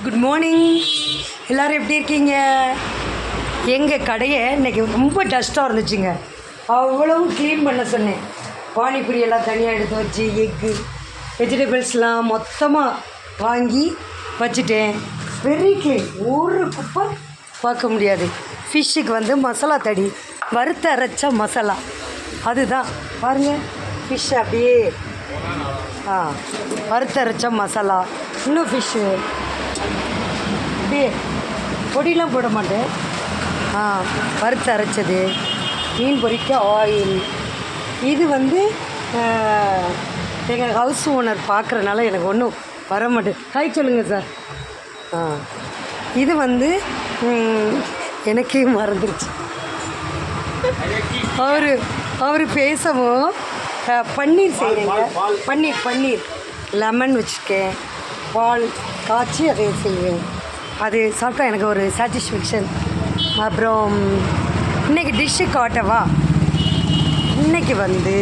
Good morning. எல்லோரும் எப்படி இருக்கீங்க? எங்கள் கடையை இன்றைக்கி ரொம்ப டஸ்ட்டாக இருந்துச்சுங்க. அவ்வளவும் க்ளீன் பண்ண சொன்னேன். பானிபூரி எல்லாம் தனியாக எடுத்து வச்சு எக்கு வெஜிடபிள்ஸ்லாம் மொத்தமாக வாங்கி வச்சுட்டேன். வெரி க்ளீன், ஒரு குப்பை பார்க்க முடியாது. ஃபிஷ்ஷுக்கு வந்து மசாலா தடி வறுத்த அரைச்ச மசாலா அதுதான் பாருங்கள். ஃபிஷ் அப்படியே வறுத்த அரைச்ச மசாலா. இன்னும் ஃபிஷ்ஷு அப்படியே பொடியெலாம் போட மாட்டேன். வறுத்து அரைச்சது. மீன் பொரிக்க ஆயில். இது வந்து எங்கள் ஹவுஸ் ஓனர் பார்க்குறனால எனக்கு ஒன்றும் வர மாட்டேன். ஹாய் சொல்லுங்கள் சார். இது வந்து எனக்கே மறந்துருச்சு. அவர் பேசவும் பன்னீர் செய்கிறேங்க. பன்னீர் லெமன் வச்சுருக்கேன். பால் காய்ச்சி அதை செய்வேன். அது சாப்பிட்டா எனக்கு ஒரு சாட்டிஸ்ஃபேக்ஷன். அப்புறம் இன்றைக்கி டிஷ்ஷு காட்டவா? இன்றைக்கி வந்து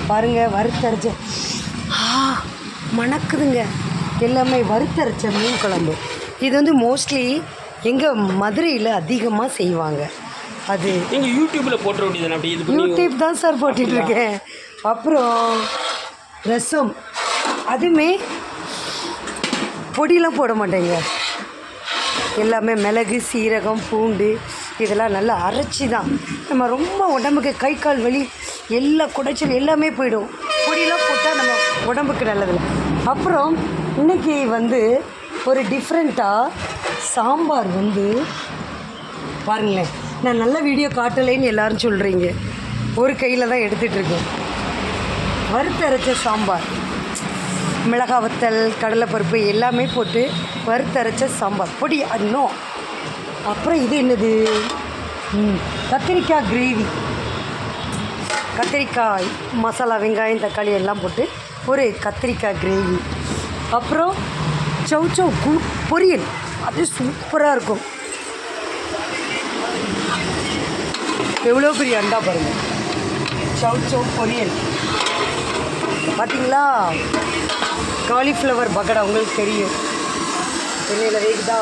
பாருங்கள், வறுத்தரைச்ச மணக்குதுங்க. எல்லாமே வறுத்தரைச்ச மீன் குழம்பு. இது வந்து மோஸ்ட்லி எங்கள் மதுரையில் அதிகமாக செய்வாங்க. அது நீங்கள் யூடியூப்பில் போட்டுற வேண்டியது. அப்படி இது யூடியூப் தான் சார் போட்டுட்ருக்கேன். அப்புறம் ரசம், அதுவுமே பொடியெலாம் போட மாட்டேங்க. எல்லாமே மிளகு, சீரகம், பூண்டு இதெல்லாம் நல்லா அரைச்சி தான். நம்ம ரொம்ப உடம்புக்கு கை கால் வலி எல்லா குடைச்சல் எல்லாமே போயிடும். பொடியெலாம் போட்டால் நம்ம உடம்புக்கு நல்லதில்லை. அப்புறம் இன்றைக்கி வந்து ஒரு டிஃப்ரெண்ட்டாக சாம்பார் வந்து பாருங்களேன். நான் நல்ல வீடியோ காட்டலைன்னு எல்லோரும் சொல்கிறீங்க. ஒரு கையில் தான் எடுத்துகிட்ருக்கேன். வறுத்தரைச்ச சாம்பார், மிளகா வத்தல், கடலைப்பருப்பு எல்லாமே போட்டு வறுத்தரைச்ச சாம்பார் பொடி இன்னும். அப்புறம் இது என்னது? கத்திரிக்காய் கிரேவி. கத்திரிக்காய் மசாலா, வெங்காயம், தக்காளி எல்லாம் போட்டு ஒரு கத்திரிக்காய் கிரேவி. அப்புறம் சௌ பொரியல், அது சூப்பராக இருக்கும். எவ்வளோ பெரிய அண்டா பாருங்கள். சௌ பொரியல் பார்த்தீங்களா? காலிஃப்ளவர் பக்கடா உங்களுக்கு தெரியும், எண்ணெயில் வேகுதா.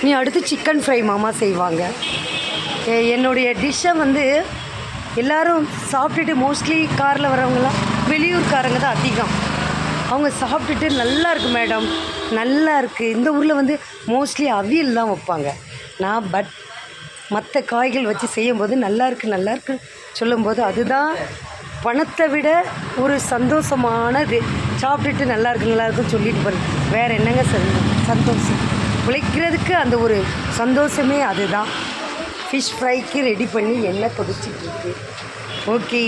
நீ அடுத்து சிக்கன் ஃப்ரை மாமா செய்வாங்க. என்னுடைய டிஷ்ஷை வந்து எல்லோரும் சாப்பிட்டுட்டு, மோஸ்ட்லி காரில் வரவங்களாம் வெளியூர்காரங்க தான் அதிகம். அவங்க சாப்பிட்டுட்டு நல்லா இருக்குது மேடம், நல்லா இருக்குது. இந்த ஊரில் வந்து மோஸ்ட்லி அவியல் தான் வைப்பாங்க. நான் மற்ற காய்கள் வச்சு செய்யும்போது நல்லா இருக்குது சொல்லும்போது அதுதான் பணத்தை விட ஒரு சந்தோஷமானது. சாப்பிட்டுட்டு நல்லா இருக்குன்னு சொல்லிட்டு போகிறேன். வேறு என்னங்க சந்தோஷம்? உழைக்கிறதுக்கு அந்த ஒரு சந்தோஷமே அதுதான். ஃபிஷ் ஃப்ரைக்கு ரெடி பண்ணி எண்ணெய் கொதிச்சிட்ருக்கு. Okay,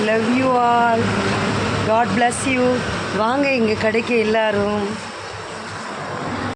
love you all. God bless you. வாங்க எங்கள் கடைக்கு எல்லோரும்.